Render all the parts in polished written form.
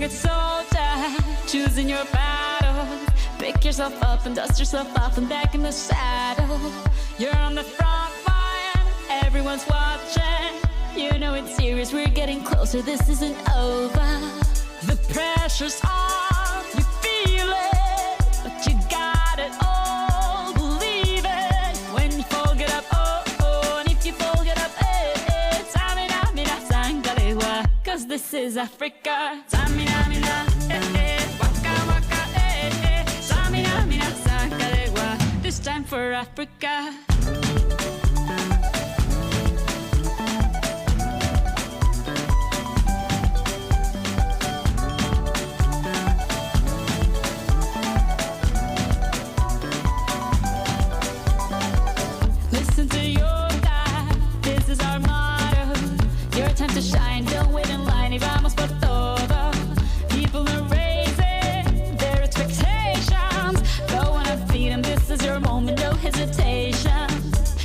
good soldier, choosing your battle. Pick yourself up and dust yourself off and back in the saddle. You're on the front line, everyone's watching. You know it's serious, we're getting closer, this isn't over. The pressure's on, you feel it, but you got it all, believe it. When you fall, get up, oh, oh, and if you fall, get up, eh, eh. Samina, mina, sangalewa, cause this is Africa. Samina, mina, eh, eh, waka, waka, eh, eh. Samina, mina, sangalewa, this time for Africa. Listen to your God, this is our motto. Your time to shine, don't wait in line, y vamos por todo. People are raising their expectations. Go on and feed them, this is your moment, no hesitation.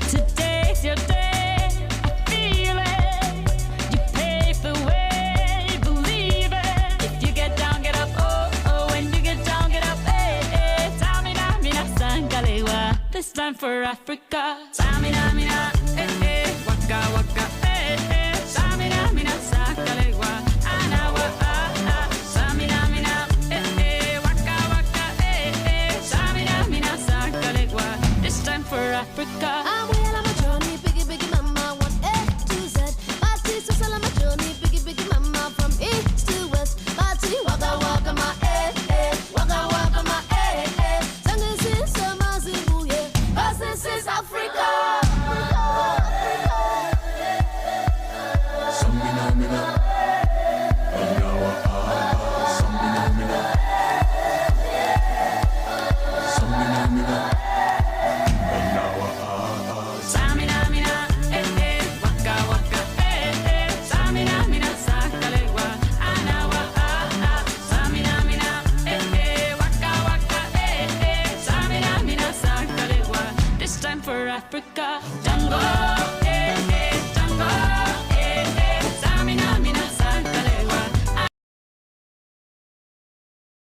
Today's your day, I feel it. You pave the way, believe it. If you get down, get up, oh, oh. When you get down, get up, eh, eh. Samina, mina, sangalewa, this time for Africa. Samina, mina, eh, eh. Waka, waka, eh, eh. Samina, mina, sangalewa, anawa, ah, ah. Samina, mina, eh, eh. Waka, waka, eh, eh. Samina, mina, sangalewa, this time for Africa.